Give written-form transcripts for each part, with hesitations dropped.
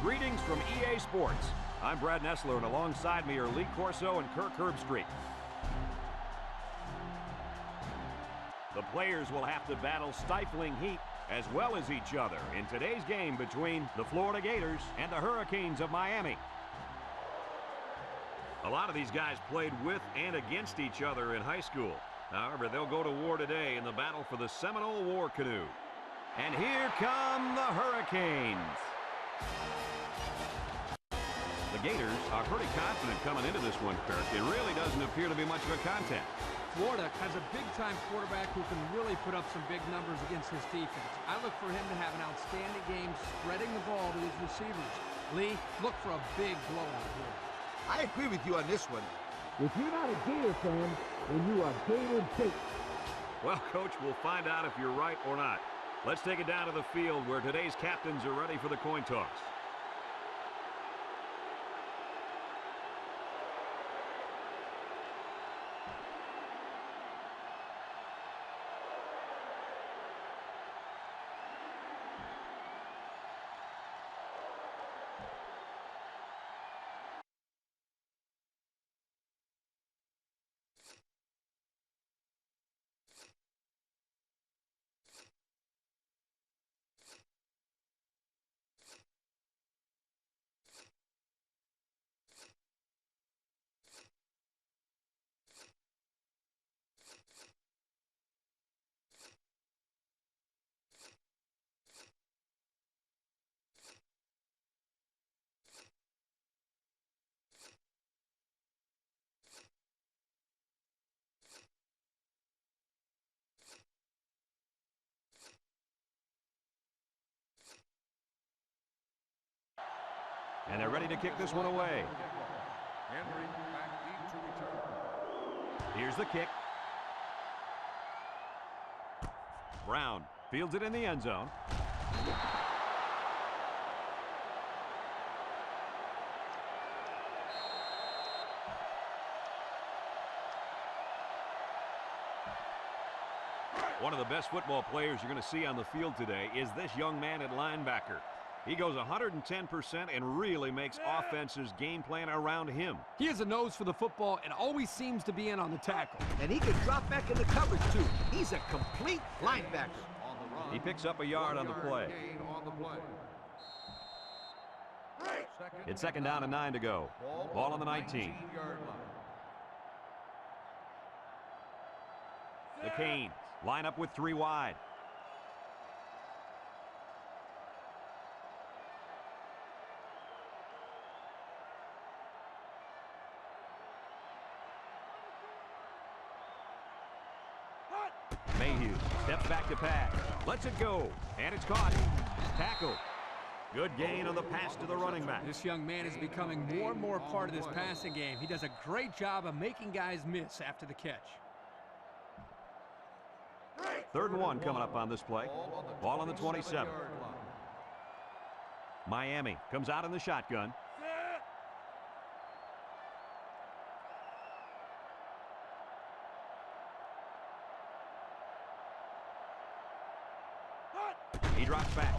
Greetings from EA Sports. I'm Brad Nessler, and alongside me are Lee Corso and Kirk Herbstreit. The players will have to battle stifling heat as well as each other in today's game between the Florida Gators and the Hurricanes of Miami. A lot of these guys played with and against each other in high school. However, they'll go to war today in the battle for the Seminole War Canoe. And here come the Hurricanes. The Gators are pretty confident coming into this one, Kirk. It really doesn't appear to be much of a contest. Florida has a big-time quarterback who can really put up some big numbers against his defense. I look for him to have an outstanding game spreading the ball to his receivers. Lee, look for a big blowout here. I agree with you on this one. If you're not a Gator fan, then you are Gator bait. Well, Coach, we'll find out if you're right or not. Let's take it down to the field where today's captains are ready for the coin toss. And they're ready to kick this one away. Here's the kick. Brown fields it in the end zone. One of the best football players you're going to see on the field today is this young man at linebacker. He goes 110% and really makes offenses game plan around him. He has a nose for the football and always seems to be in on the tackle. And he can drop back in the coverage, too. He's a complete linebacker. He picks up a yard on the play. It's second down and 9 to go. Ball on the 19. The Canes line up with 3 wide. Mayhew steps back to pass. Lets it go. And it's caught. Tackle. Good gain on the pass to the running back. This young man is becoming more and more part of this passing game. He does a great job of making guys miss after the catch. 3rd and 1 coming up on this play. Ball on the 27. Miami comes out in the shotgun. He drops back,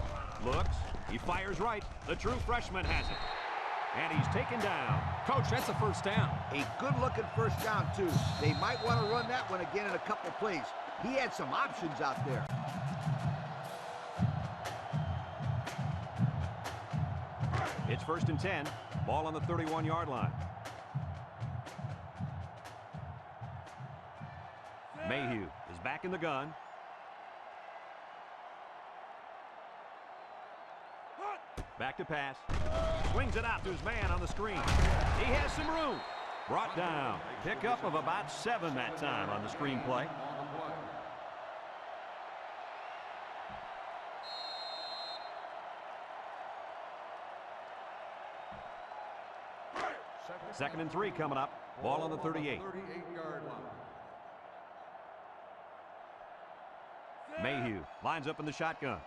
looks, he fires right. The true freshman has it. And he's taken down. Coach, that's a first down. A good-looking first down, too. They might want to run that one again in a couple plays. He had some options out there. It's 1st and 10. Ball on the 31-yard line. Mayhew is back in the gun. Back to pass. Swings it out to his man on the screen. He has some room. Brought down. Pickup of about 7 that time on the screen play. Second and 3 coming up. Ball on the 38. Mayhew lines up in the shotgun.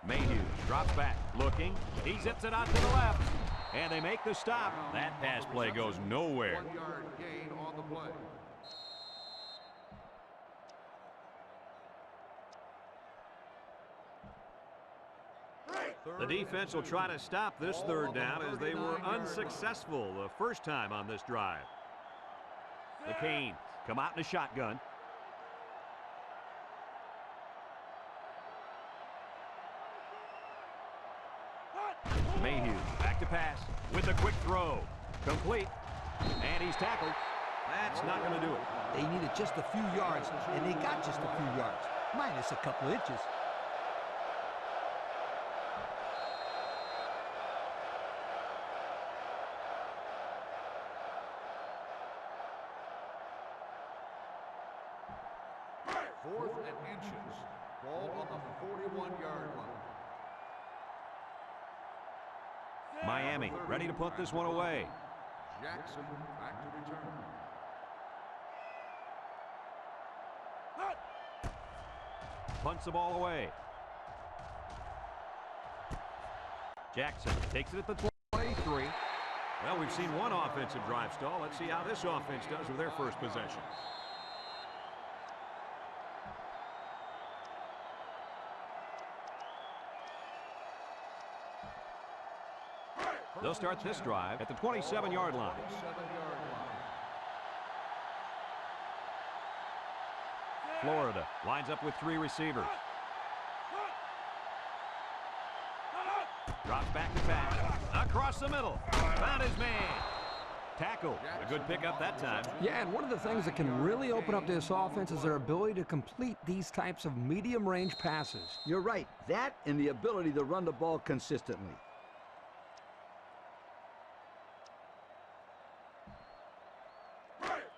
Mayhew drops back, looking. He zips it out to the left. And they make the stop. That pass play goes nowhere. 1 yard gain on the play. The defense will try to stop this third down as they were unsuccessful the first time on this drive. The Canes come out in a shotgun. Mayhew back to pass with a quick throw. Complete. And he's tackled. That's not going to do it. They needed just a few yards, and they got just a few yards, minus a couple of inches. Fourth and inches. Ball on the 41-yard line. Miami ready to put this one away. Jackson back to return. Punts the ball away. Jackson takes it at the 23. Well, we've seen one offensive drive stall. Let's see how this offense does with their first possession. They'll start this drive at the 27-yard line. Florida lines up with 3 receivers. Drops back to pass. Across the middle. Found his man. Tackle. A good pickup that time. Yeah, and one of the things that can really open up this offense is their ability to complete these types of medium-range passes. You're right. That and the ability to run the ball consistently.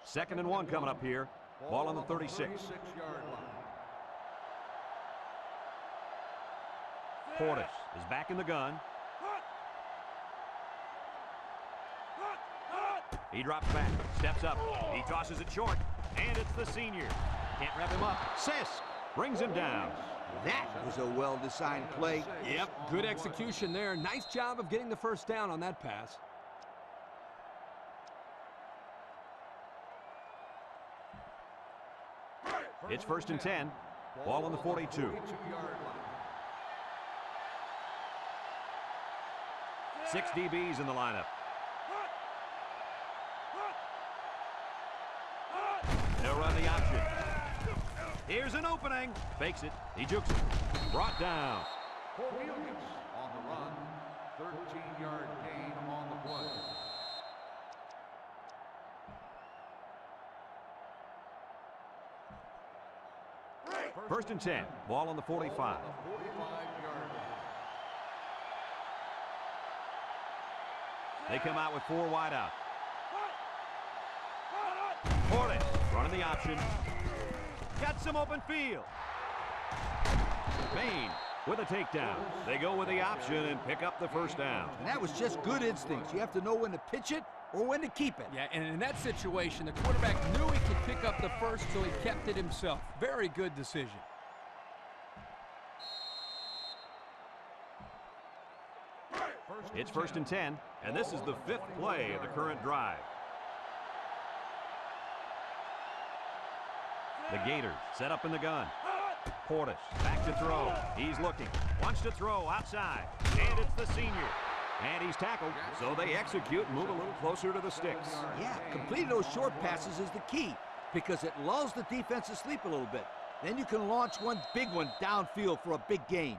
Second and 1 coming up here. Ball on the 36. 36-yard line. Portis is back in the gun. He drops back, steps up. He tosses it short, and it's the senior. Can't wrap him up. Sisk brings him down. That was a well-designed play. Yep, good execution there. Nice job of getting the first down on that pass. It's first and 10. Ball on the 42. 42-yard line. 6 DBs in the lineup. They'll run the option. Here's an opening. Fakes it. He jukes it. Brought down. Cornelius on the run. 13-yard gain on the play. First and 10. Ball on the 45. 45-yard line. They come out with 4 wide out. Portis running the option. Got some open field. Bain with a takedown. They go with the option and pick up the first down. And that was just good instincts. You have to know when to pitch it or when to keep it. Yeah, and in that situation, the quarterback knew he could pick up the first, so he kept it himself. Very good decision. It's first and 10, and this is the 5th play of the current drive. The Gators set up in the gun. Portis back to throw. He's looking. Wants to throw outside. And it's the senior. And he's tackled, so they execute and move a little closer to the sticks. Yeah, completing those short passes is the key because it lulls the defense to sleep a little bit. Then you can launch one big one downfield for a big gain.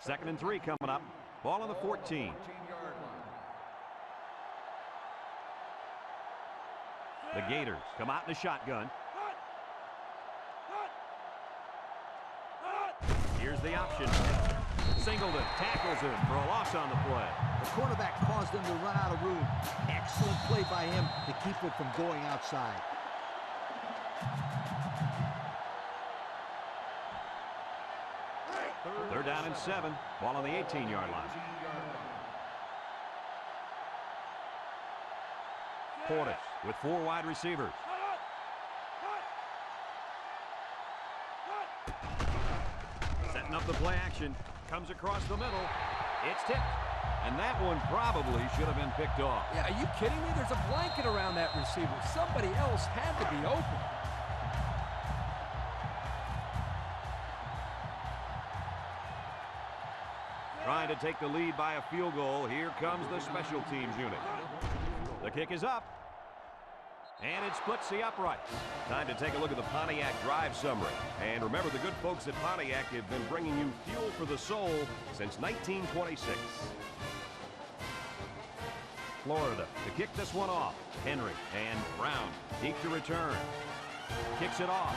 Second and 3 coming up. Ball on the 14. 14-yard line. The Gators come out in a shotgun. Here's the option. Singleton tackles him for a loss on the play. The cornerback caused them to run out of room. Excellent play by him to keep it from going outside. They're down in 7. Ball on the 18-yard line. Portis with 4 wide receivers. Setting up the play action. Comes across the middle. It's tipped. And that one probably should have been picked off. Yeah, are you kidding me? There's a blanket around that receiver. Somebody else had to be open. Trying to take the lead by a field goal. Here comes the special teams unit. The kick is up. And it splits the uprights. Time to take a look at the Pontiac drive summary. And remember, the good folks at Pontiac have been bringing you fuel for the soul since 1926. Florida to kick this one off. Henry and Brown deep to return. Kicks it off.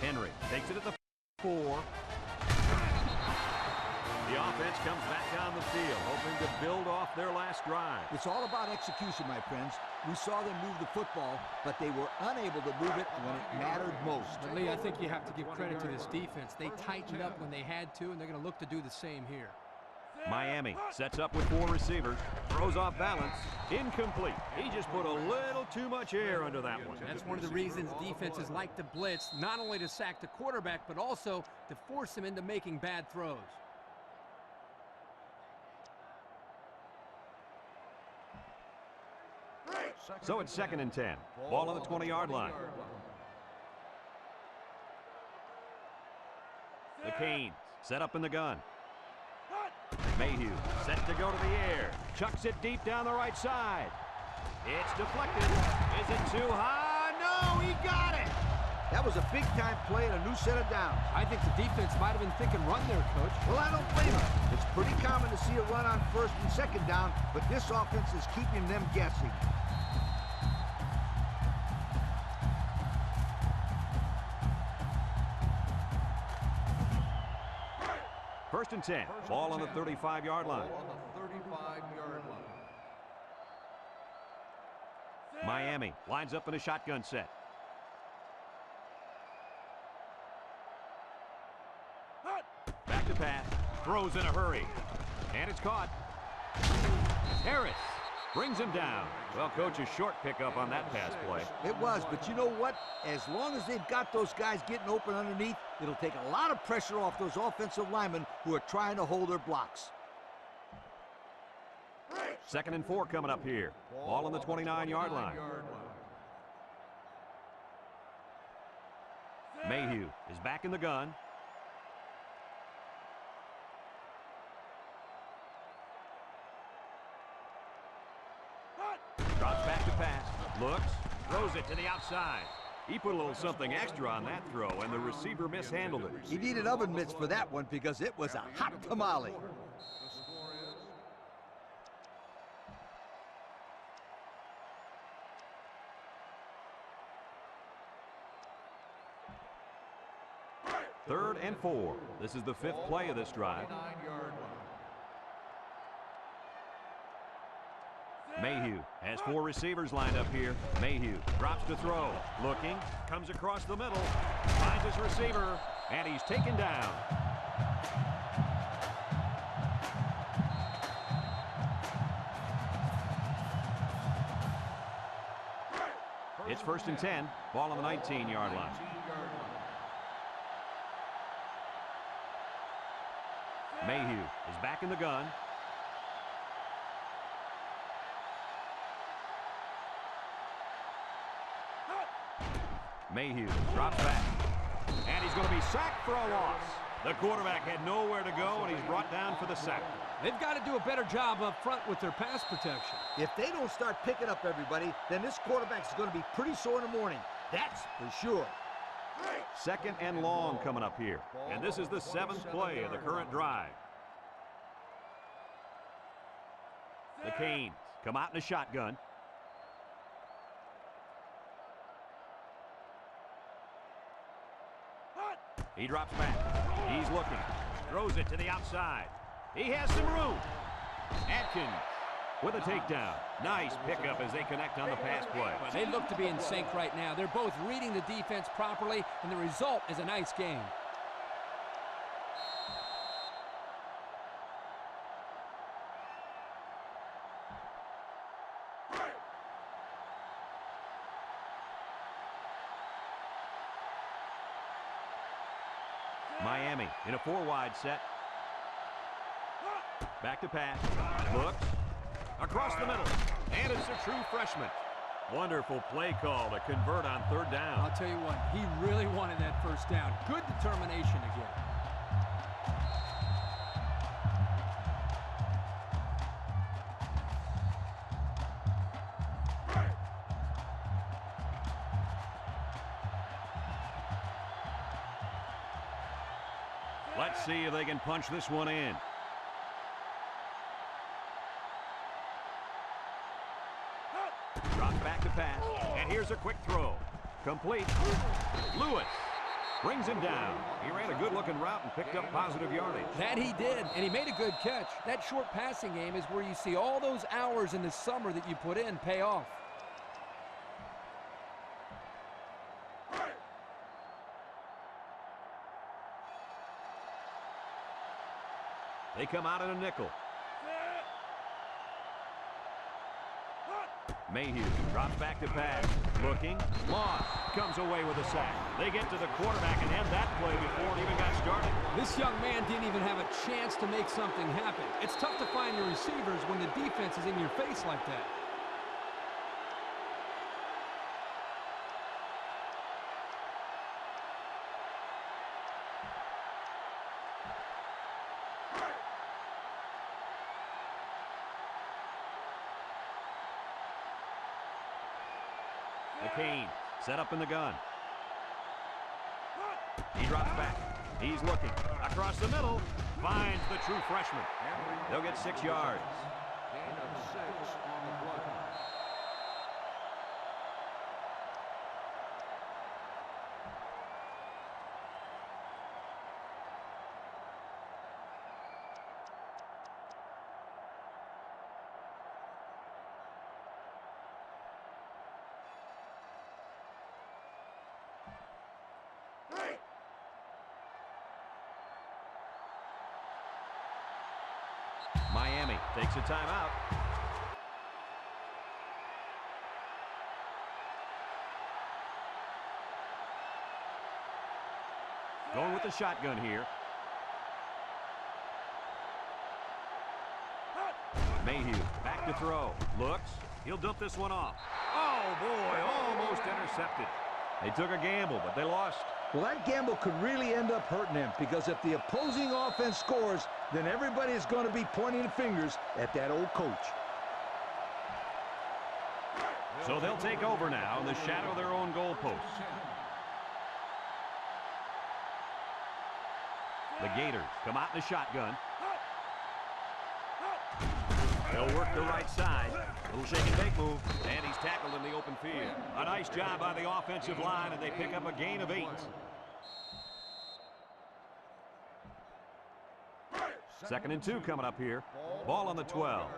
Henry takes it at the 4. The offense comes back on the field, hoping to build off their last drive. It's all about execution, my friends. We saw them move the football, but they were unable to move it when it mattered most. But Lee, I think you have to give credit to this defense. They tightened up when they had to, and they're going to look to do the same here. Miami sets up with 4 receivers, throws off balance, incomplete. He just put a little too much air under that one. That's one of the reasons defenses like to blitz, not only to sack the quarterback, but also to force him into making bad throws. So it's 2nd and 10. Ball on the 20-yard line. The Canes set up in the gun. Mayhew set to go to the air. Chucks it deep down the right side. It's deflected. Is it too high? No, he got it. That was a big-time play and a new set of downs. I think the defense might have been thinking run there, Coach. Well, I don't blame them. It's pretty common to see a run on 1st and 2nd down, but this offense is keeping them guessing. First and 10. Ball on the 35-yard line. Miami lines up in a shotgun set. Back to pass. Throws in a hurry. And it's caught. Harris brings him down. Well, Coach, a short pickup on that pass play. It was, but you know what? As long as they've got those guys getting open underneath, it'll take a lot of pressure off those offensive linemen who are trying to hold their blocks. 2nd and 4 coming up here. Ball on the 29-yard line. Mayhew is back in the gun. Drops back to pass. Looks. Throws it to the outside. He put a little something extra on that throw, and the receiver mishandled it. He needed oven mitts for that one because it was a hot tamale. Third and 4. This is the 5th play of this drive. Mayhew has 4 receivers lined up here. Mayhew drops to throw. Looking. Comes across the middle. Finds his receiver. And he's taken down. It's 1st and 10. Ball on the 19-yard line. Mayhew is back in the gun. Mayhew drops back. And he's going to be sacked for a loss. The quarterback had nowhere to go, and he's brought down for the sack. They've got to do a better job up front with their pass protection. If they don't start picking up everybody, then this quarterback's going to be pretty sore in the morning. That's for sure. 2nd and long coming up here. And this is the 7th play of the current drive. The Canes come out in a shotgun. He drops back. He's looking. Throws it to the outside. He has some room. Atkins with a takedown. Nice pickup as they connect on the pass play. They look to be in sync right now. They're both reading the defense properly, and the result is a nice game. Miami in a 4-wide set. Back to pass. Looks. Across the middle. And it's a true freshman. Wonderful play call to convert on 3rd down. I'll tell you what, he really wanted that 1st down. Good determination again. Let's see if they can punch this one in. Drops back to pass. And here's a quick throw. Complete. Lewis brings him down. He ran a good-looking route and picked up positive yardage. That he did, and he made a good catch. That short passing game is where you see all those hours in the summer that you put in pay off. They come out in a nickel. Mayhew drops back to pass. Looking. Moss comes away with a sack. They get to the quarterback and end that play before it even got started. This young man didn't even have a chance to make something happen. It's tough to find your receivers when the defense is in your face like that. McCain set up in the gun. He drops back. He's looking. Across the middle. Finds the true freshman. They'll get 6 yards. Gain of 6 on the play. Miami takes a timeout. Going with the shotgun here. Mayhew back to throw. Looks. He'll dump this one off. Oh, boy, almost intercepted. They took a gamble, but they lost. Well, that gamble could really end up hurting them because if the opposing offense scores, then everybody is going to be pointing fingers at that old coach. So they'll take over now in the shadow of their own goalposts. The Gators come out in the shotgun. They'll work the right side. Little shake and take move. And he's tackled in the open field. A nice job by the offensive line, and they pick up a gain of 8. 2nd and 2 coming up here. Ball on the 12.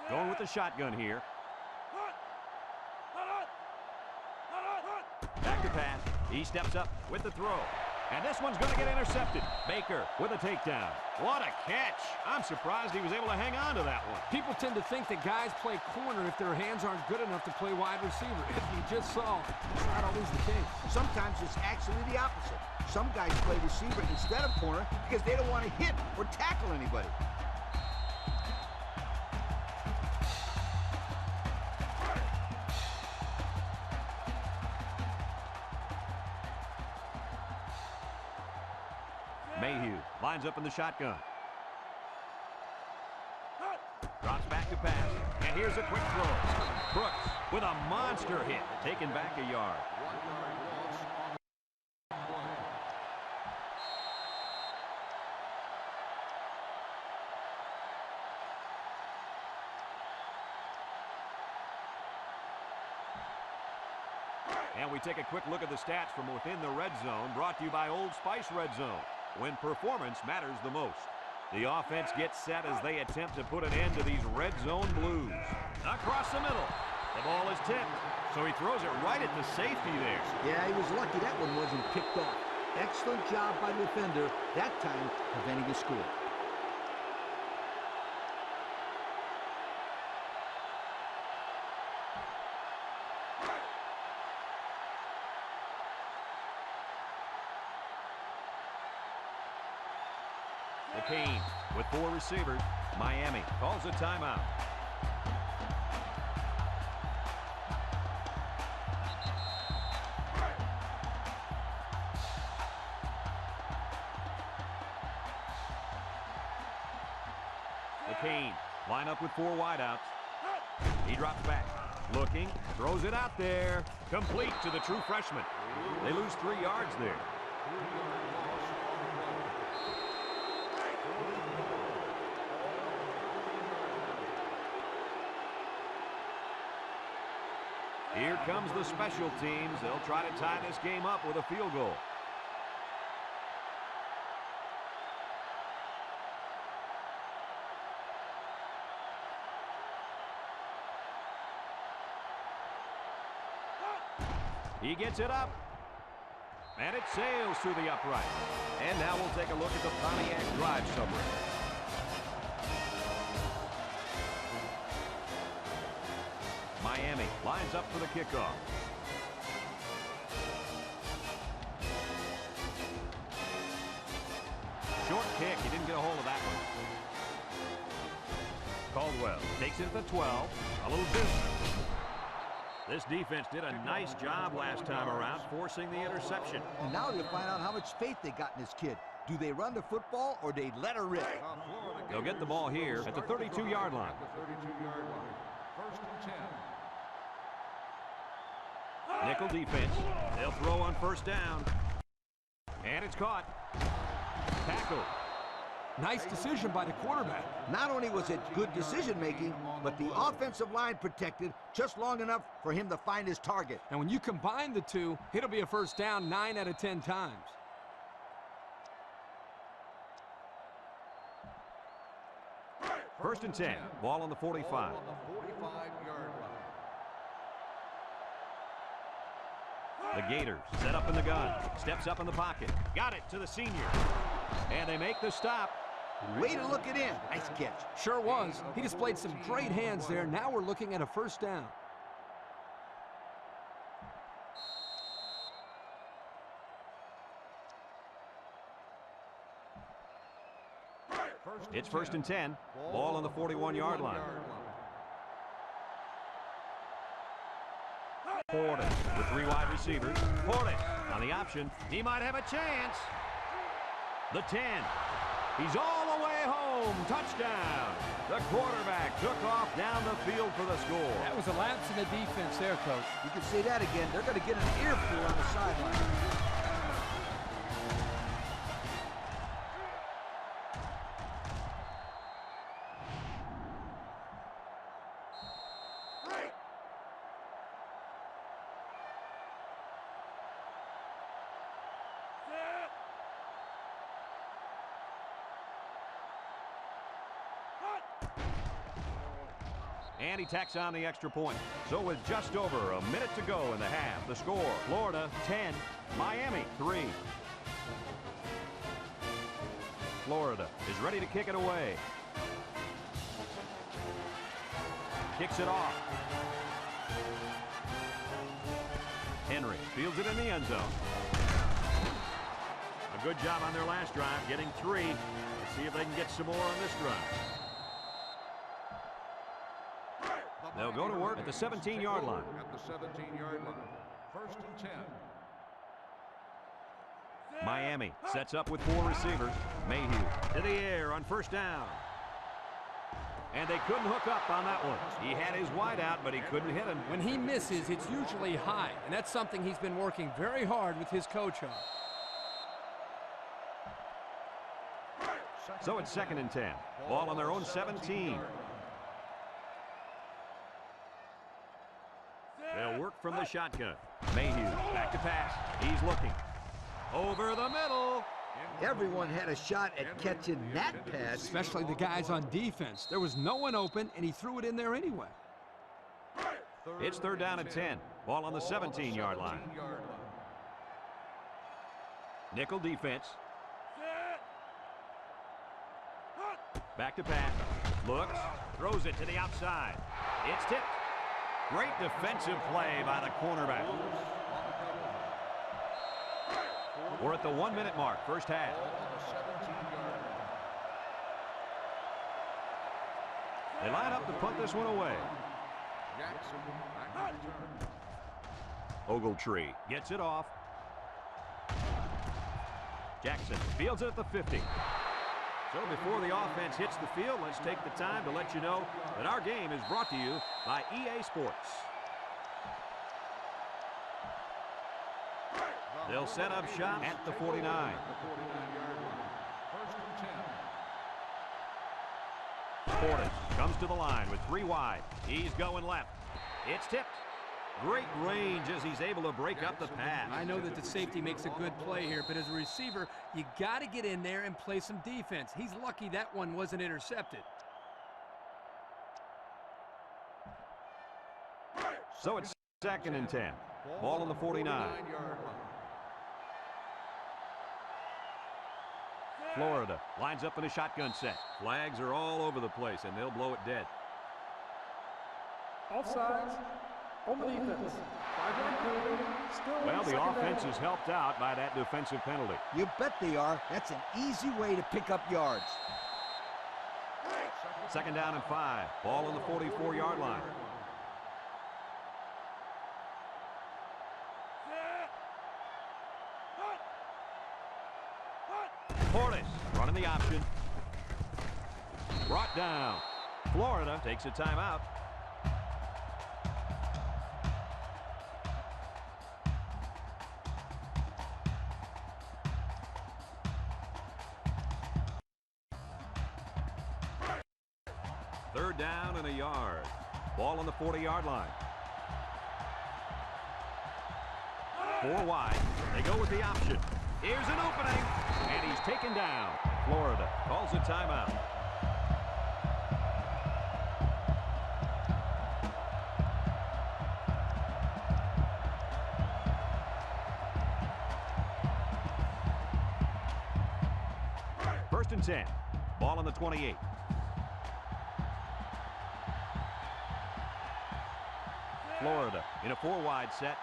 Going with the shotgun here. Back to pass. He steps up with the throw. And this one's going to get intercepted. Baker with a takedown. What a catch. I'm surprised he was able to hang on to that one. People tend to think that guys play corner if their hands aren't good enough to play wide receiver. If you just saw, it's not always the case. Sometimes it's actually the opposite. Some guys play receiver instead of corner because they don't want to hit or tackle anybody. Mayhew lines up in the shotgun. Drops back to pass. And here's a quick throw. Brooks with a monster hit. Taken back a yard. 1-yard loss on the play. And we take a quick look at the stats from within the red zone, brought to you by Old Spice Red Zone, when performance matters the most. The offense gets set as they attempt to put an end to these red zone blues. Across the middle. The ball is tipped, so he throws it right at the safety there. Yeah, he was lucky that one wasn't picked off. Excellent job by the defender, that time preventing a score. The Canes with 4 receivers. Miami calls a timeout. The Canes line up with 4 wideouts. He drops back. Looking, throws it out there. Complete to the true freshman. They lose 3 yards there. Here comes the special teams. They'll try to tie this game up with a field goal. He gets it up. And it sails through the upright. And now we'll take a look at the Pontiac drive summary. Miami lines up for the kickoff. Short kick. He didn't get a hold of that one. Caldwell takes it at the 12. A little distance. This defense did a nice job last time around, forcing the interception. And now you'll find out how much faith they got in this kid. Do they run the football or they let her rip? They'll get the ball here at the 32-yard line. First and 10. Nickel defense. They'll throw on first down. And it's caught. Tackle. Nice decision by the quarterback. Not only was it good decision-making, but the offensive line protected just long enough for him to find his target. And when you combine the two, it'll be a first down 9 out of 10 times. First and 10. Ball on the 45. Ball on the 45-yard line. The Gators set up in the gun. Steps up in the pocket. Got it to the senior. And they make the stop. Way to look it in. Nice catch. Sure was. He displayed some great hands there. Now we're looking at a first down. It's first and 10. Ball on the 41-yard line. Portis with 3 wide receivers. Portis on the option. He might have a chance. The 10. He's all the way home. Touchdown. The quarterback took off down the field for the score. That was a lapse in the defense there, Coach. You can say that again. They're going to get an earful on the sideline. And he tacks on the extra point. So with just over a minute to go in the half, the score, Florida 10, Miami 3. Florida is ready to kick it away. Kicks it off. Henry fields it in the end zone. A good job on their last drive, getting 3. Let's see if they can get some more on this drive. They'll go to work at the 17-yard line. At the 17-yard line. First and 10. Miami sets up with 4 receivers. Mayhew to the air on first down. And they couldn't hook up on that one. He had his wide out, but he couldn't hit him. When he misses, it's usually high, and that's something he's been working very hard with his coach on. So it's second and 10. Ball on their own 17. They'll work from the shotgun. Mayhew back to pass. He's looking. Over the middle. Everyone had a shot at catching that pass. Especially the guys on defense. There was no one open, and he threw it in there anyway. It's third down and 10. Ball on the 17-yard line. Nickel defense. Back to pass. Looks. Throws it to the outside. It's tipped. Great defensive play by the cornerback. We're at the 1-minute mark, first half. They line up to punt this one away. Jackson back to return. Ogletree gets it off. Jackson fields it at the 50. So before the offense hits the field, let's take the time to let you know that our game is brought to you by EA Sports. They'll set up shop at the 49. The 49-yard line. First and 10. Portis comes to the line with 3 wide. He's going left. It's tipped. Great range as he's able to break up the pass. I know that the safety makes a good play here, but as a receiver, you got to get in there and play some defense. He's lucky that one wasn't intercepted. So it's 2nd and 10. Ball on the 49. 49-yard line. Florida lines up in a shotgun set. Flags are all over the place, and they'll blow it dead. Offsides on the defense. 5-yard penalty. Still Well, the second offense down. is helped out by that defensive penalty. You bet they are. That's an easy way to pick up yards. 2nd down and 5. Ball on the 44-yard line. Portis running the option. Brought down. Florida takes a timeout. Third down and a yard. Ball on the 40-yard line. 4 wide. They go with the option. Here's an opening, and he's taken down. Florida calls a timeout. First and 10. Ball on the 28. Florida in a 4-wide set.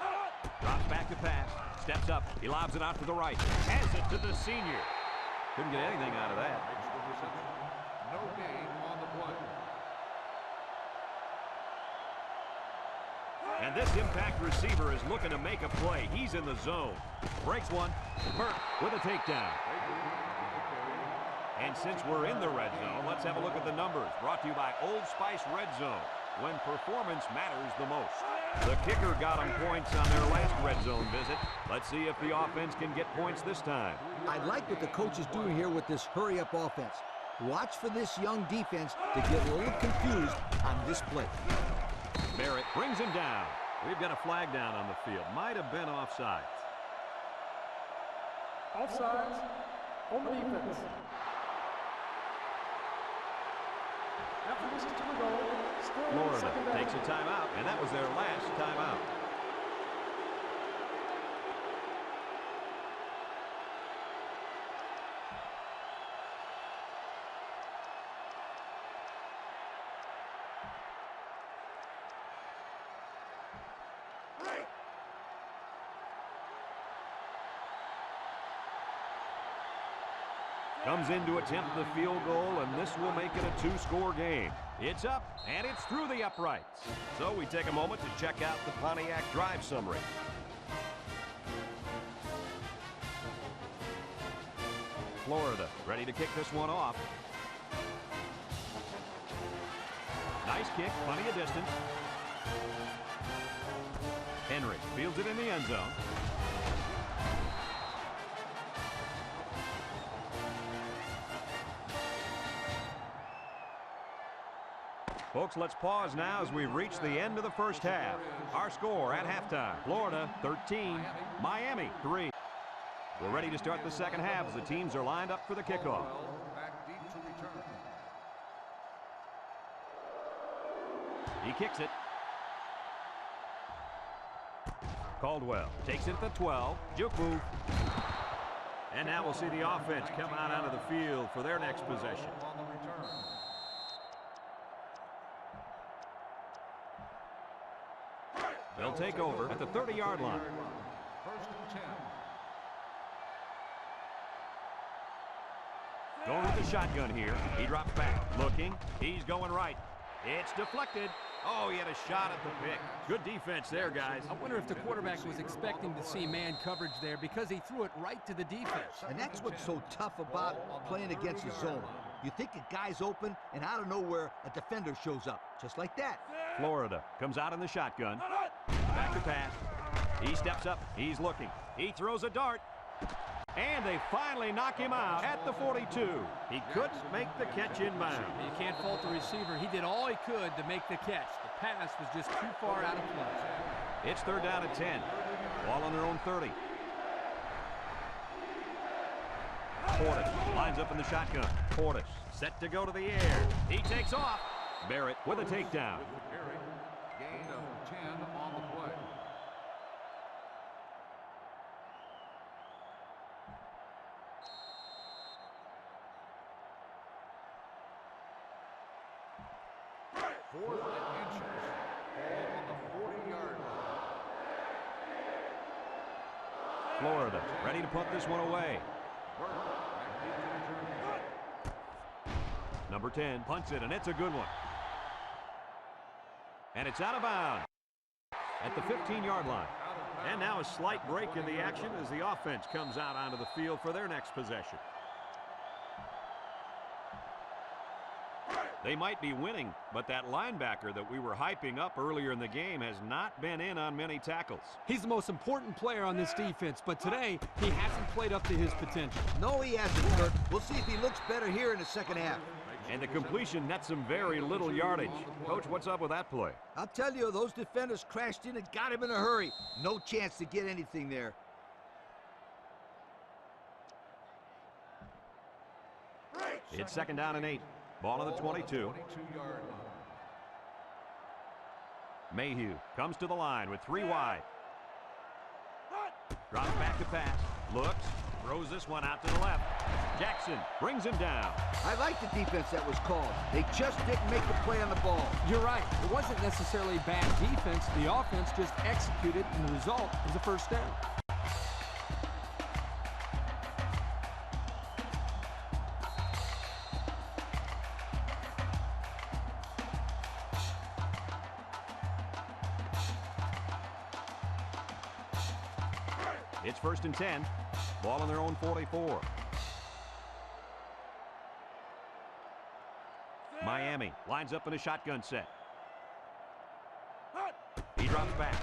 Drops back to pass. Steps up. He lobs it out to the right. Has it to the senior. Couldn't get anything out of that. Makes the reception. No gain on the play. And this impact receiver is looking to make a play. He's in the zone. Breaks one. Burke with a takedown. And since we're in the red zone, let's have a look at the numbers. Brought to you by Old Spice Red Zone, when performance matters the most. The kicker got them points on their last red zone visit. Let's see if the offense can get points this time. I like what the coach is doing here with this hurry-up offense. Watch for this young defense to get a little confused on this play. Barrett brings him down. We've got a flag down on the field. Might have been offside. Offsides on the defense. After this is to the goal. Still Florida second down. takes a timeout, and that was their last timeout. Comes in to attempt the field goal, and this will make it a 2-score game. It's up, and it's through the uprights. So we take a moment to check out the Pontiac drive summary. Florida ready to kick this one off. Nice kick, plenty of distance. Henry fields it in the end zone. Folks, let's pause now as we've reached the end of the first half. Our score at halftime, Florida 13, Miami 3. We're ready to start the second half as the teams are lined up for the kickoff. Back deep to return. He kicks it. Caldwell takes it at the 12. Juke move. And now we'll see the offense come out onto the field for their next possession. On the return. They'll take over at the 30-yard line. First and 10. Going with the shotgun here. He drops back. Looking. He's going right. It's deflected. Oh, he had a shot at the pick. Good defense there, guys. I wonder if the quarterback was expecting to see man coverage there because he threw it right to the defense. And that's what's so tough about playing against the zone. You think a guy's open, and out of nowhere, a defender shows up, just like that. Florida comes out in the shotgun. Back to pass. He steps up. He's looking. He throws a dart. And they finally knock him out at the 42. He couldn't make the catch inbound. You can't fault the receiver. He did all he could to make the catch. The pass was just too far out of play. It's third down at 10. Ball on their own 30. Portis lines up in the shotgun. Portis set to go to the air. He takes off. Barrett with a takedown. Gain of 10 on the play. Fourth and inches. Ball on the 40-yard line. Florida ready to punt this one away. Number 10 punts it, and it's a good one. And it's out of bounds at the 15-yard line. And now a slight break in the action as the offense comes out onto the field for their next possession. They might be winning, but that linebacker that we were hyping up earlier in the game has not been in on many tackles. He's the most important player on this defense, but today he hasn't played up to his potential. No, he hasn't, Kurt. We'll see if he looks better here in the second half. And the completion nets some very little yardage. Coach, what's up with that play? I'll tell you, those defenders crashed in and got him in a hurry. No chance to get anything there. It's second down and 8. Ball on the 22. 22-yard line. Mayhew comes to the line with 3 wide. Drops back to pass. Looks. Throws this one out to the left. Jackson brings him down. I like the defense that was called. They just didn't make the play on the ball. You're right. It wasn't necessarily bad defense. The offense just executed, and the result was a first down. It's first and 10. Ball on their own 44. Miami lines up in a shotgun set. He drops back.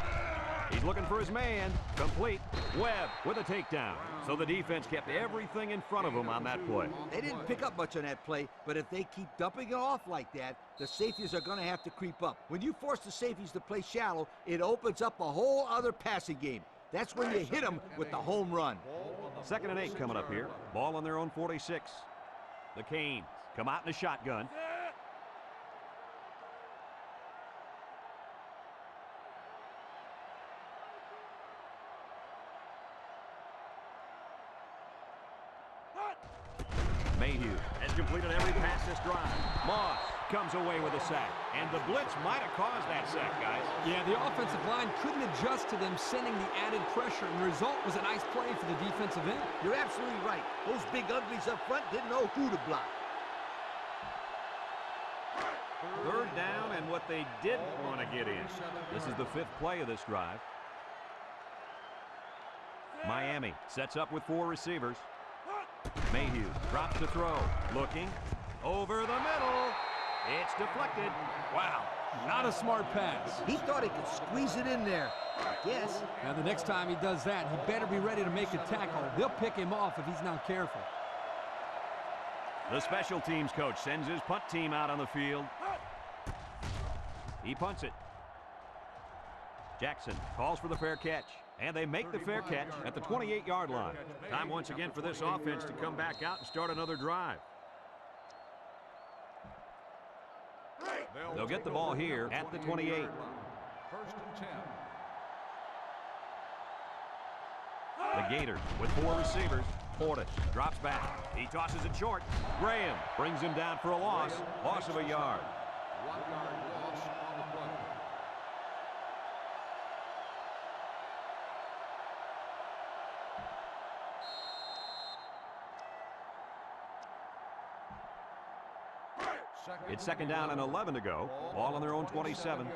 He's looking for his man. Complete. Webb with a takedown. So the defense kept everything in front of him on that play. They didn't pick up much on that play, but if they keep dumping it off like that, the safeties are going to have to creep up. When you force the safeties to play shallow, it opens up a whole other passing game. That's when you hit them with the home run. Second and 8 coming up here. Ball on their own 46. The Canes come out in a shotgun. Mayhew has completed every pass this drive. Moss comes away with a sack. And the blitz might have caused that sack, guys. Yeah, the offensive line couldn't adjust to them sending the added pressure, and the result was a nice play for the defensive end. You're absolutely right. Those big uglies up front didn't know who to block. Third down and what they didn't want to get in. This is the 5th play of this drive. Miami sets up with 4 receivers. Mayhew drops to throw. Looking. Over the middle. It's deflected. Wow. Not a smart pass. He thought he could squeeze it in there. I guess. Now, the next time he does that, he better be ready to make a tackle. They'll pick him off if he's not careful. The special teams coach sends his punt team out on the field. He punts it. Jackson calls for the fair catch. And they make the fair catch at the 28-yard line. Time once again for this offense to come back out and start another drive. They'll get the ball here at the 28. First and 10. The Gators with 4 receivers. Portis drops back. He tosses it short. Graham brings him down for a loss. Loss of a yard. 1-yard loss on the play. It's second down and 11 to go. Ball on their own 27.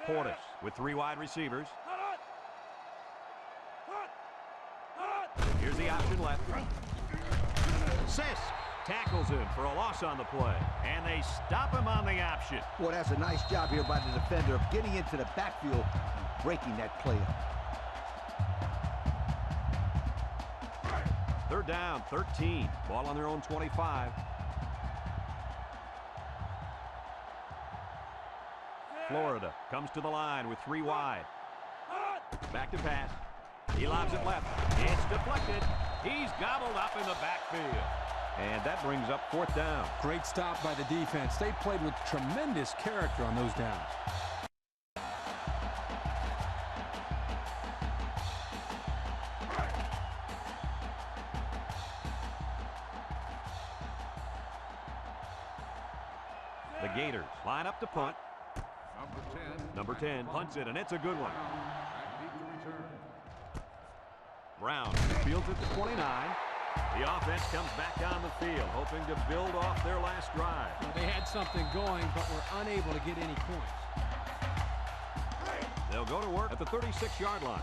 Portis with 3 wide receivers. Here's the option left. Sisk tackles him for a loss on the play, and they stop him on the option. Boy, that's a nice job here by the defender of getting into the backfield and breaking that play up. Third down, 13. Ball on their own 25. Florida comes to the line with 3 wide. Back to pass. He lobs it left. It's deflected. He's gobbled up in the backfield. And that brings up 4th down. Great stop by the defense. They played with tremendous character on those downs. The Gators line up to punt. Number 10. Number 10 punts it, and it's a good one. Back deep to return. Brown fields at the 29. The offense comes back down the field, hoping to build off their last drive. Well, they had something going, but were unable to get any points. They'll go to work at the 36-yard line.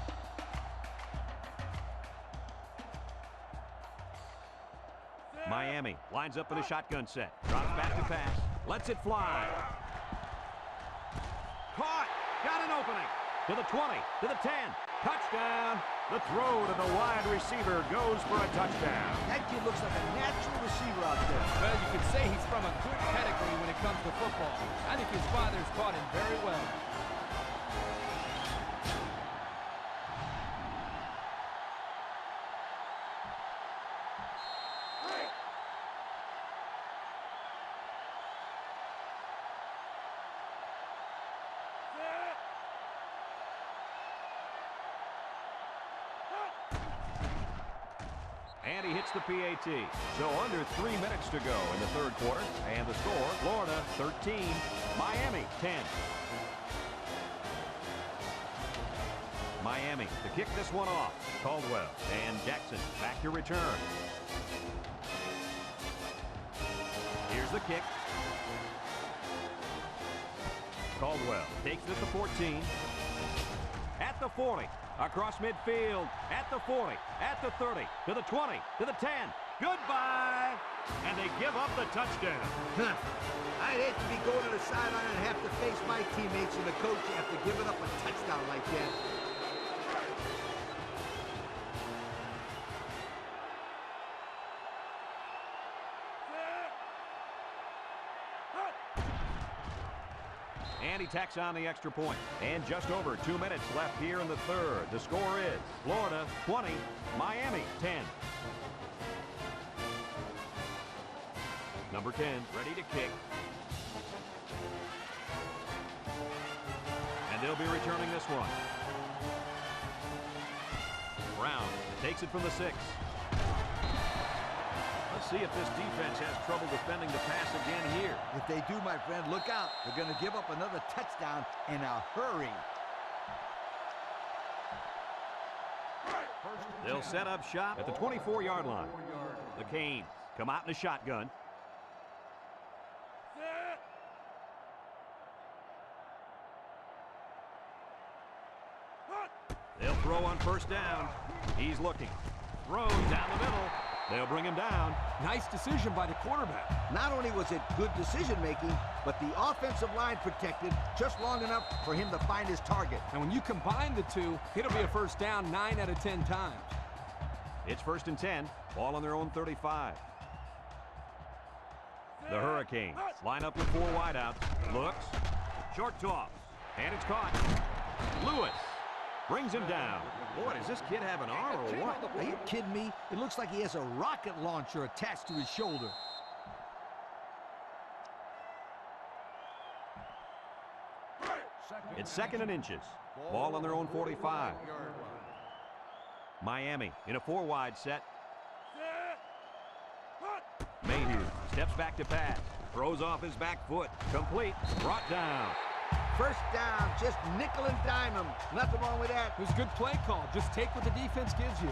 Miami lines up in a shotgun set. Drops back to pass. Lets it fly. Caught. Got an opening. To the 20. To the 10. Touchdown. The throw to the wide receiver goes for a touchdown. That kid looks like a natural receiver out there. Well, you could say he's from a good pedigree when it comes to football. I think his father's taught him very well. And he hits the PAT. So under 3 minutes to go in the third quarter. And the score, Florida 13, Miami 10. Miami to kick this one off. Caldwell and Jackson back to return. Here's the kick. Caldwell takes it at the 14. At the 40. Across midfield, at the 40, at the 30, to the 20, to the 10. Goodbye! And they give up the touchdown. I'd hate to be going to the sideline and have to face my teammates and the coach after giving up a touchdown like that. And he tacks on the extra point. And just over 2 minutes left here in the third. The score is Florida 20, Miami 10. Number 10 ready to kick. And they'll be returning this one. Brown takes it from the 6. Let's see if this defense has trouble defending the pass again here. If they do, my friend, look out. They're going to give up another touchdown in a hurry. They'll set up shop at the 24-yard line. The Canes come out in a shotgun. They'll throw on first down. He's looking. Throws down the middle. They'll bring him down. Nice decision by the quarterback. Not only was it good decision-making, but the offensive line protected just long enough for him to find his target. And when you combine the two, it'll be a first down 9 out of 10 times. It's 1st and 10. Ball on their own 35. The Hurricanes line up with 4 wideouts. Looks. Short toss. And it's caught. Lewis brings him down. Boy, does this kid have an arm or what? Are you kidding me? It looks like he has a rocket launcher attached to his shoulder. It's 2nd and inches. Ball on their own 45. Miami in a 4-wide set. Mayhew steps back to pass. Throws off his back foot. Complete. Brought down. First down, just nickel and dime him. Nothing wrong with that. It was a good play call. Just take what the defense gives you.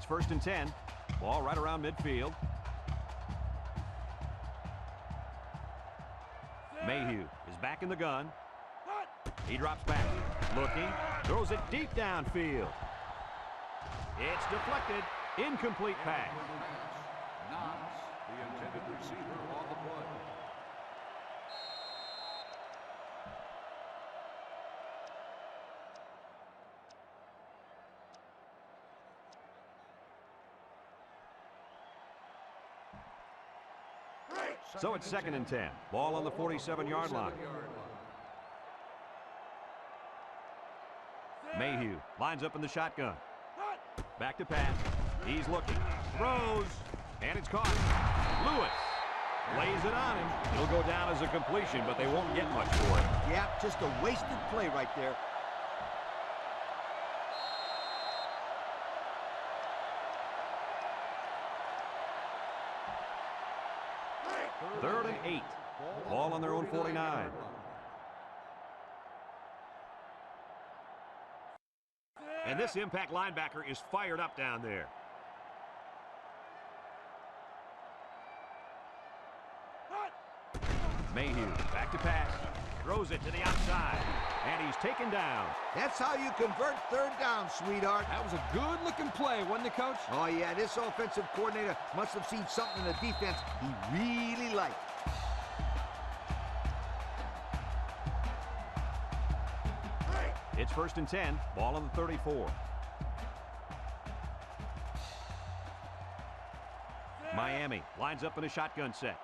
first and 10. Ball right around midfield. Mayhew is back in the gun. He drops back, looking, throws it deep downfield. It's deflected. Incomplete pass. Knocks the intended receiver on the play. So it's second and 10. Ball on the 47-yard line. Mayhew lines up in the shotgun. Back to pass. He's looking. Throws. And it's caught. Lewis lays it on him. He'll go down as a completion, but they won't get much for it. Yeah, just a wasted play right there. Third and 8. Ball on their own 49. And this impact linebacker is fired up down there. Mayhew back to pass. Throws it to the outside. And he's taken down. That's how you convert third down, sweetheart. That was a good-looking play, wasn't it, Coach? Oh, yeah, this offensive coordinator must have seen something in the defense he really liked. It's first and 10. Ball on the 34. Miami lines up in a shotgun set.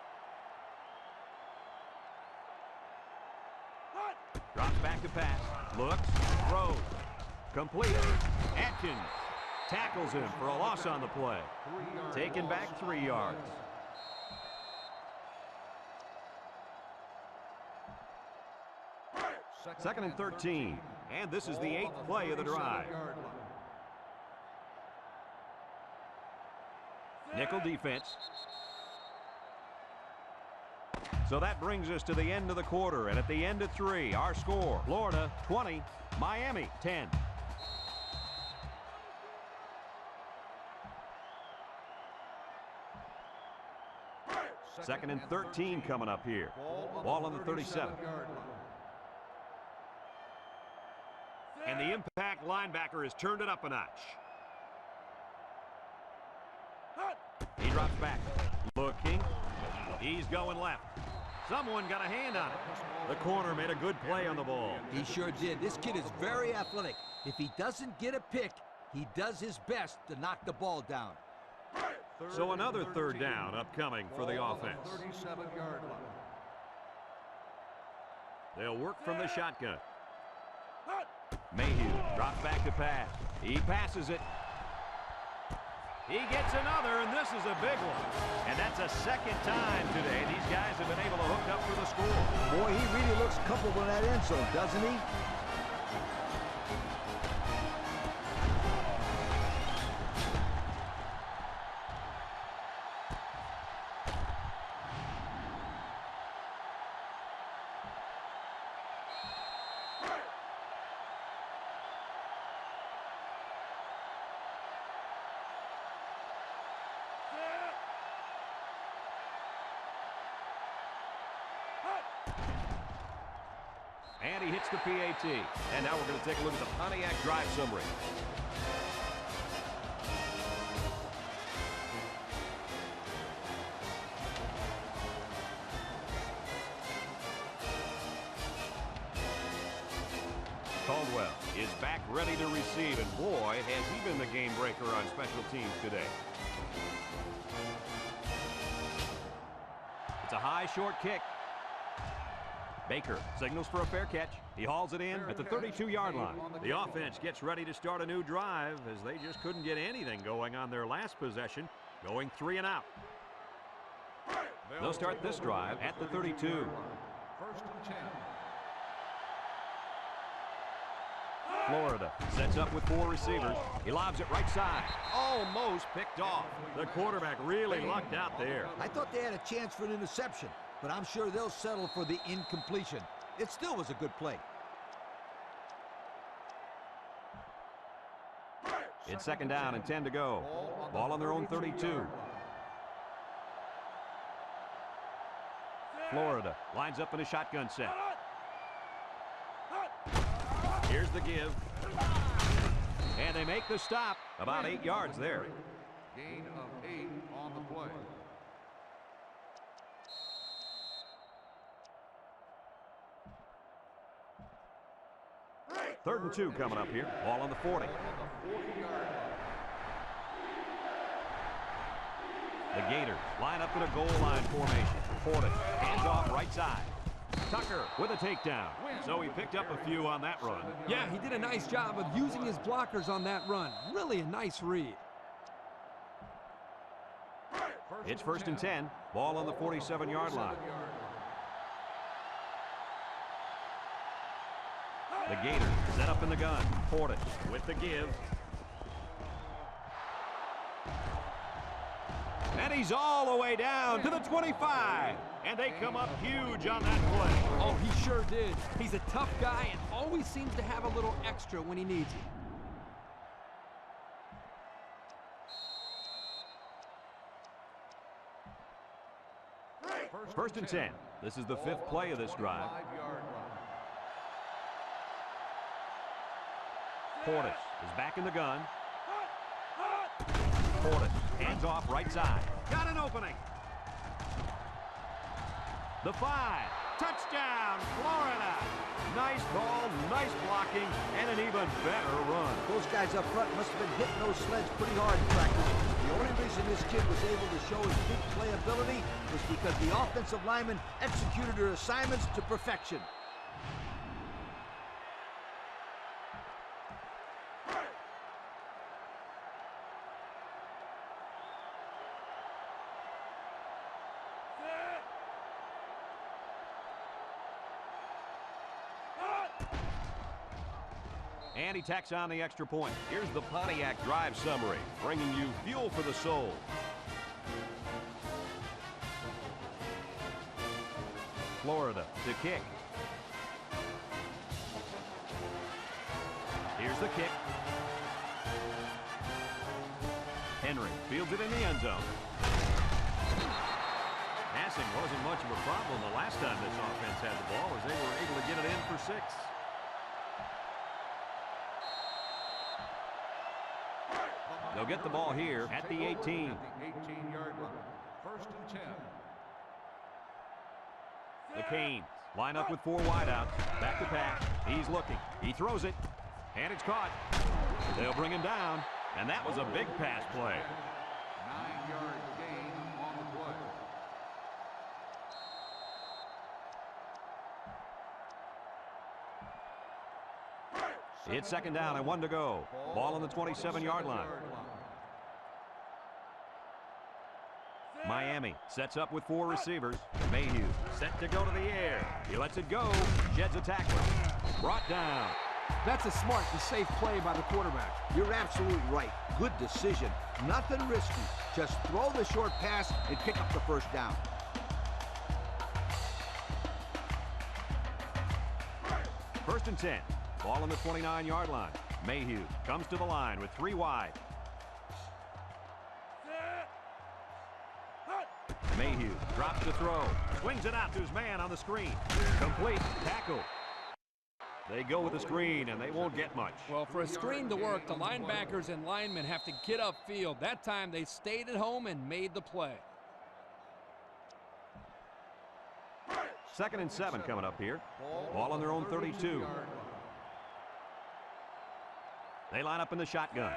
Drops back to pass. Looks. Throws. Complete. Atkins tackles him for a loss on the play. Taken back 3 yards. Second and 13. And this is the 8th play of the drive. Nickel defense. So that brings us to the end of the quarter, and at the end of 3, our score, Florida 20, Miami 10. Second and 13 coming up here. Ball on the 37. And the impact linebacker has turned it up a notch. He drops back. Looking. He's going left. Someone got a hand on it. The corner made a good play on the ball. He sure did. This kid is very athletic. If he doesn't get a pick, he does his best to knock the ball down. So another third down upcoming for the offense. 37-yard line. They'll work from the shotgun. Mayhew drops back to pass. He passes it. He gets another, and this is a big one. And that's a second time today these guys have been able to hook up for the score. Boy, he really looks comfortable in that end zone, doesn't he? And he hits the PAT. And now we're going to take a look at the Pontiac drive summary. Caldwell is back ready to receive, and boy, has he been the game breaker on special teams today. It's a high, short kick. Baker signals for a fair catch. He hauls it in at the 32-yard line. The offense gets ready to start a new drive as they just couldn't get anything going on their last possession, going 3 and out. They'll start this drive at the 32. First and 10. Florida sets up with 4 receivers. He lobs it right side. Almost picked off. The quarterback really lucked out there. I thought they had a chance for an interception, but I'm sure they'll settle for the incompletion. It still was a good play. It's second down and 10 to go. Ball on their own 32. Florida lines up in a shotgun set. Here's the give. And they make the stop. About 8 yards there. Gain of 8 on the play. Third and 2 coming up here. Ball on the 40. The Gators line up in a goal line formation. Portis hands off right side. Tucker with a takedown. So he picked up a few on that run. Yeah, he did a nice job of using his blockers on that run. Really a nice read. It's first and 10. Ball on the 47-yard line. The Gators set up in the gun. Portis with the give. And he's all the way down to the 25. And they come up huge on that play. Oh, he sure did. He's a tough guy and always seems to have a little extra when he needs it. First and 10. This is the 5th play of this drive. Portis is back in the gun. Portis hands off right side. Got an opening. The 5. Touchdown, Florida. Nice ball, nice blocking, and an even better run. Those guys up front must have been hitting those sleds pretty hard in practice. The only reason this kid was able to show his big playability was because the offensive linemen executed their assignments to perfection. And he tacks on the extra point. Here's the Pontiac drive summary, bringing you fuel for the soul. Florida to kick. Here's the kick. Henry fields it in the end zone. Passing wasn't much of a problem the last time this offense had the ball, as they were able to get it in for 6. They'll get the ball here at the 18. At the 18-yard line. First and 10. The Canes line up with 4 wideouts. Back to pass. He's looking. He throws it. And it's caught. They'll bring him down. And that was a big pass play. 9-yard gain on the play. It's second down and 1 to go. Ball on the 27-yard line. Miami sets up with 4 receivers. Mayhew set to go to the air. He lets it go. Sheds a tackler. Brought down. That's a smart and safe play by the quarterback. You're absolutely right. Good decision. Nothing risky. Just throw the short pass and pick up the first down. First and 10. Ball on the 29-yard line. Mayhew comes to the line with 3 wide. Mayhew drops the throw. Swings it out to his man on the screen. Complete. Tackle. They go with the screen, and they won't get much. Well, for a screen to work, the linebackers and linemen have to get upfield. That time, they stayed at home and made the play. Second and 7 coming up here. Ball on their own 32. They line up in the shotgun.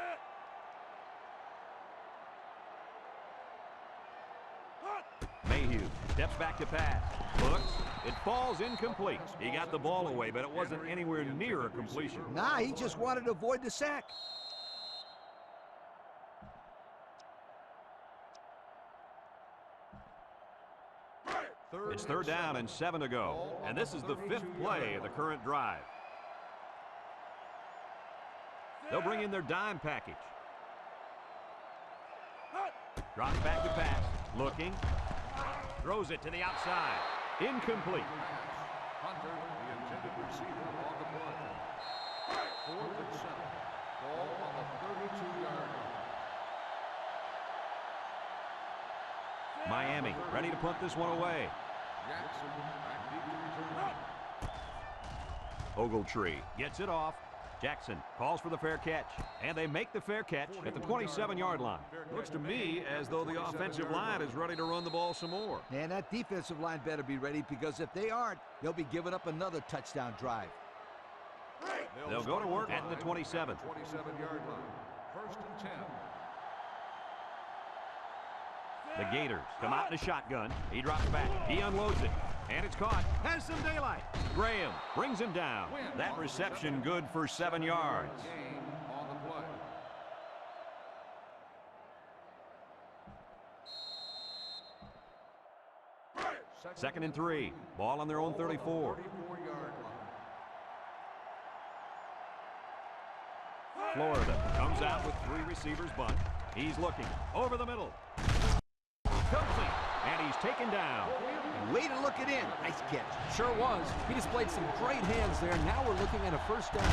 Mayhew steps back to pass. Looks. It falls incomplete. He got the ball away, but it wasn't anywhere near a completion. Nah, he just wanted to avoid the sack. It's third down and 7 to go. And this is the 5th play of the current drive. They'll bring in their dime package. Drops back to pass. Looking. Throws it to the outside. Incomplete. Hunter, the intended receiver, on the play. 4th and 7. Ball on the 32-yard line. Miami ready to punt this one away. Jackson back deep to return. Ogletree gets it off. Jackson calls for the fair catch, and they make the fair catch at the 27-yard line. Looks to me as though the offensive line is ready to run the ball some more. And that defensive line better be ready, because if they aren't, they'll be giving up another touchdown drive. They'll go to work at the 27. 27-yard line. First and 10. The Gators come out in a shotgun. He drops back. He unloads it. And it's caught. Has some daylight. Graham brings him down. That reception good for 7 yards. Gain on the play. Second and 3. Ball on their own 34. 34-yard line. Florida comes out with 3 receivers bunt. He's looking over the middle. Complete. And he's taken down. Way to look it in. Nice catch. Sure was. He displayed some great hands there. Now we're looking at a first down.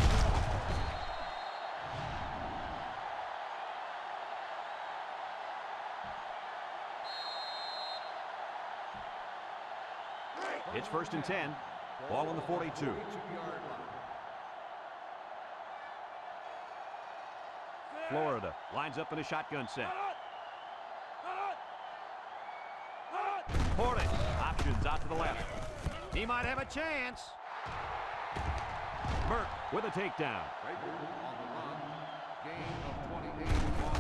It's first and 10. Ball on the 42. 42-yard line. Florida lines up in a shotgun set. Portis options out to the left. He might have a chance. Burke with a takedown. Rager on the run. Gain of 28 on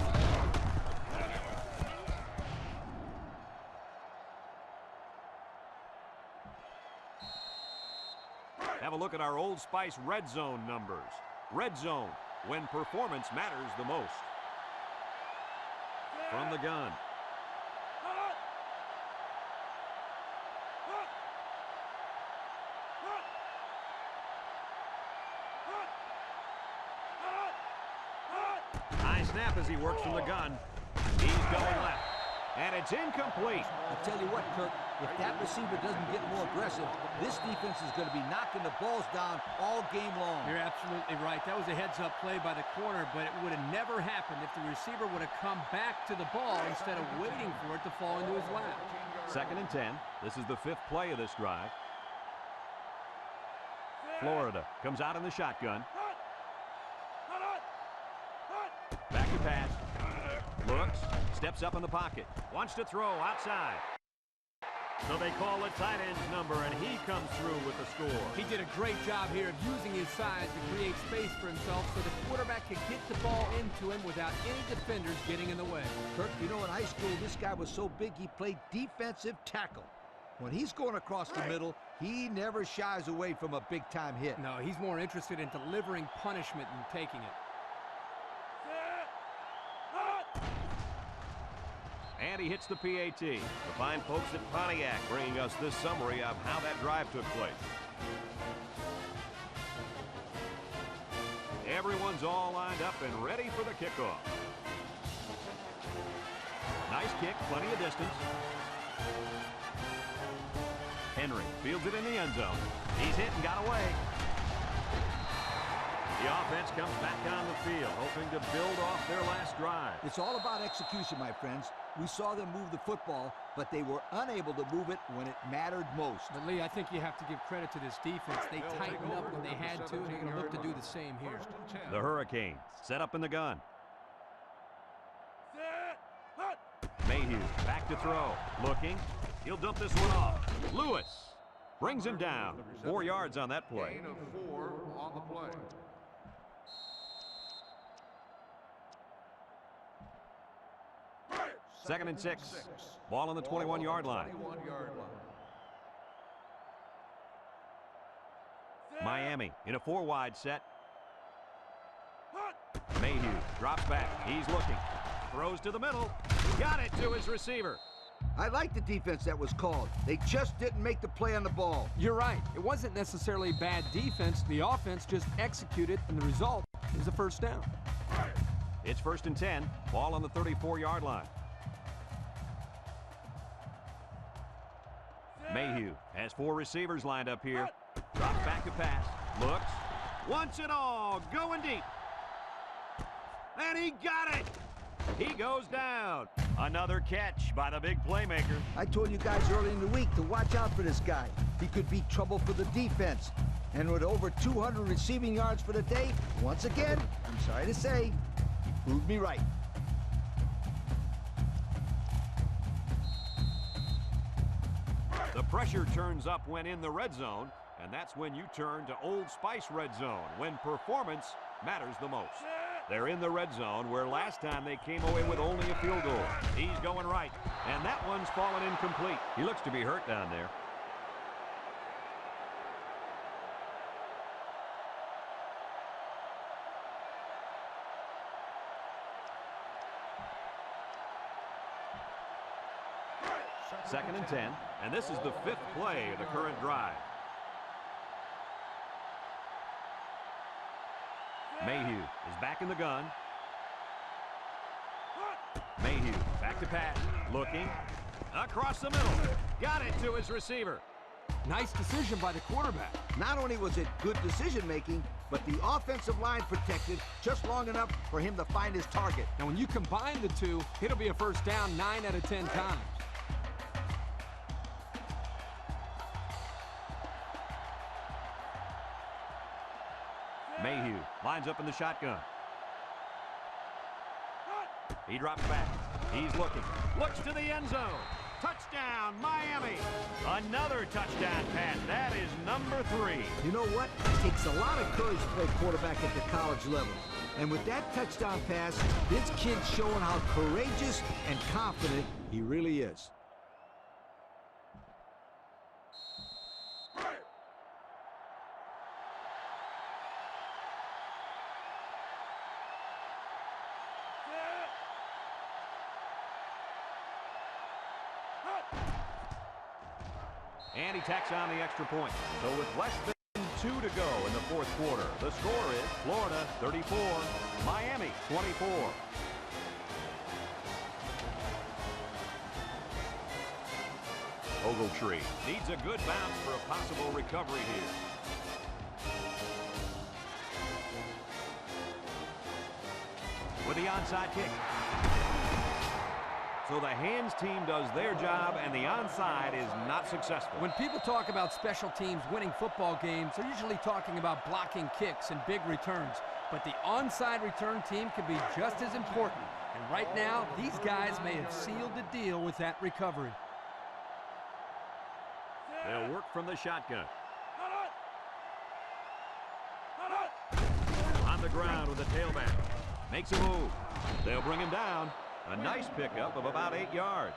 Have a look at our Old Spice red zone numbers. Red zone, when performance matters the most. From the gun. High snap as he works from the gun. He's going left. And it's incomplete. I'll tell you what, Kirk, if that receiver doesn't get more aggressive, this defense is going to be knocking the balls down all game long. You're absolutely right. That was a heads-up play by the corner, but it would have never happened if the receiver would have come back to the ball instead of waiting for it to fall into his lap. Second and 10. This is the 5th play of this drive. Florida comes out in the shotgun. Back to pass. Looks. Steps up in the pocket. Wants to throw outside. So they call the tight end's number, and he comes through with the score. He did a great job here of using his size to create space for himself so the quarterback could get the ball into him without any defenders getting in the way. Kirk, you know, in high school, this guy was so big he played defensive tackle. When he's going across the middle, he never shies away from a big-time hit. No, he's more interested in delivering punishment than taking it. And he hits the PAT. The fine folks at Pontiac bringing us this summary of how that drive took place. Everyone's all lined up and ready for the kickoff. Nice kick, plenty of distance. Henry fields it in the end zone. He's hit and got away. The offense comes back on the field, hoping to build off their last drive. It's all about execution, my friends. We saw them move the football, but they were unable to move it when it mattered most. But, Lee, I think you have to give credit to this defense. They tightened up when they had to, and they're going to look to do the same here. The Hurricanes set up in the gun. Mayhew back to throw. Looking. He'll dump this one off. Lewis brings him down. 4 yards on that play. Gain of 4 on the play. Second and 6. Ball on the 21-yard line. 21-yard line. Miami in a 4-wide set. Mayhew drops back. He's looking. Throws to the middle. Got it to his receiver. I like the defense that was called. They just didn't make the play on the ball. You're right. It wasn't necessarily bad defense. The offense just executed, and the result is a first down. It's first and 10. Ball on the 34-yard line. Mayhew has 4 receivers lined up here. Drops back to pass. Looks. Wants it all. Going deep. And he got it! He goes down. Another catch by the big playmaker. I told you guys early in the week to watch out for this guy. He could be trouble for the defense. And with over 200 receiving yards for the day, once again, I'm sorry to say, he proved me right. The pressure turns up when in the red zone, and that's when you turn to Old Spice red zone, when performance matters the most. They're in the red zone, where last time they came away with only a field goal. He's going right, and that one's fallen incomplete. He looks to be hurt down there. Second and 10, and this is the 5th play of the current drive. Mayhew is back in the gun. Mayhew back to pass, looking, across the middle, got it to his receiver. Nice decision by the quarterback. Not only was it good decision-making, but the offensive line protected just long enough for him to find his target. Now, when you combine the two, it'll be a first down 9 out of 10 times. Mayhew lines up in the shotgun. He drops back. He's looking. Looks to the end zone. Touchdown, Miami. Another touchdown pass. That is number 3. You know what? It takes a lot of courage to play quarterback at the college level. And with that touchdown pass, this kid's showing how courageous and confident he really is. And he tacks on the extra point. So with less than 2 to go in the 4th quarter, the score is Florida 34, Miami 24. Ogletree needs a good bounce for a possible recovery here. With the onside kick. So the hands team does their job, and the onside is not successful. When people talk about special teams winning football games, they're usually talking about blocking kicks and big returns. But the onside return team can be just as important. And right now, these guys may have sealed the deal with that recovery. They'll work from the shotgun. On the ground with the tailback. Makes a move. They'll bring him down. A nice pickup of about 8 yards.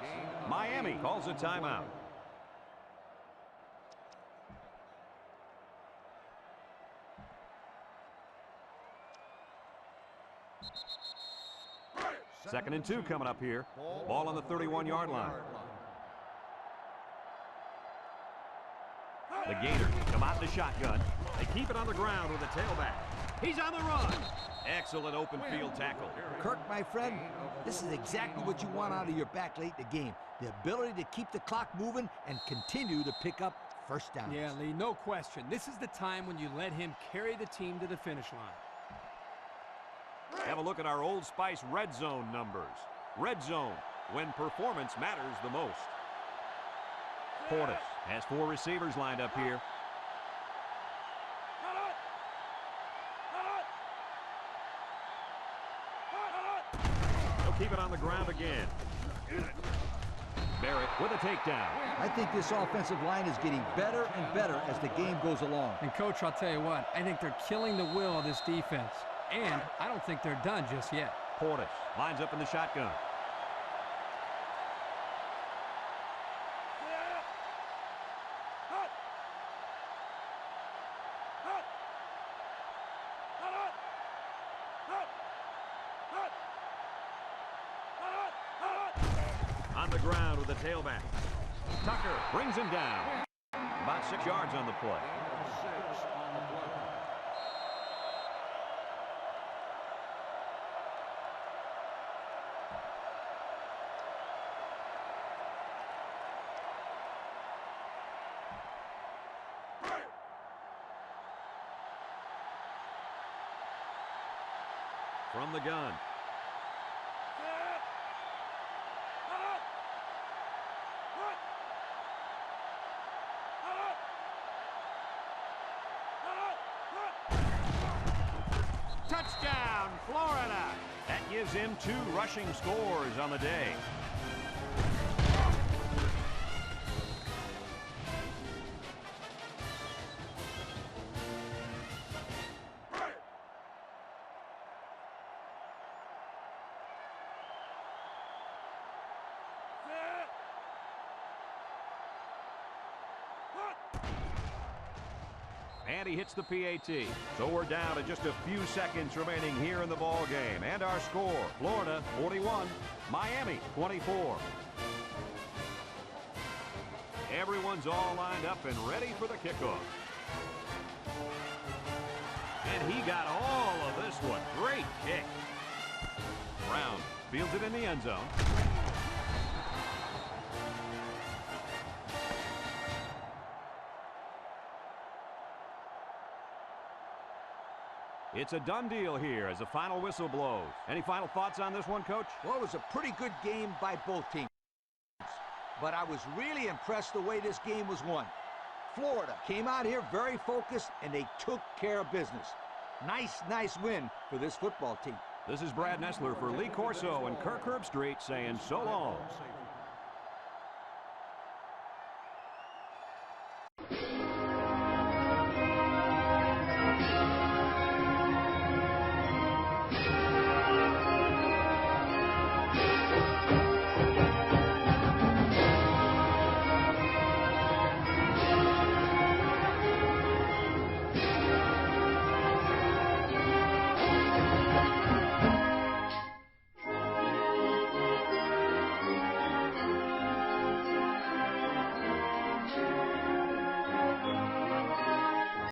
Miami calls a timeout. Second and 2 coming up here. Ball on the 31-yard line. The Gators come out in the shotgun. They keep it on the ground with the tailback. He's on the run. Excellent open field tackle. Kirk, my friend, this is exactly what you want out of your back late in the game. The ability to keep the clock moving and continue to pick up first downs. Yeah, Lee, no question. This is the time when you let him carry the team to the finish line. Have a look at our Old Spice red zone numbers. Red zone, when performance matters the most. Portis has 4 receivers lined up here. Keep it on the ground again. Barrett with a takedown. I think this offensive line is getting better and better as the game goes along. And, Coach, I'll tell you what, I think they're killing the will of this defense. And I don't think they're done just yet. Portis lines up in the shotgun. On the ground with the tailback. Tucker brings him down. About 6 yards on the play. from the gun. Touchdown, Florida! That gives him 2 rushing scores on the day. And he hits the PAT. So we're down to just a few seconds remaining here in the ball game. And our score, Florida 41, Miami 24. Everyone's all lined up and ready for the kickoff. And he got all of this one. Great kick. Brown fields it in the end zone. It's a done deal here as the final whistle blows. Any final thoughts on this one, Coach? Well, it was a pretty good game by both teams. But I was really impressed the way this game was won. Florida came out here very focused, and they took care of business. Nice win for this football team. This is Brad Nessler for Lee Corso and Kirk Herbstreit saying so long.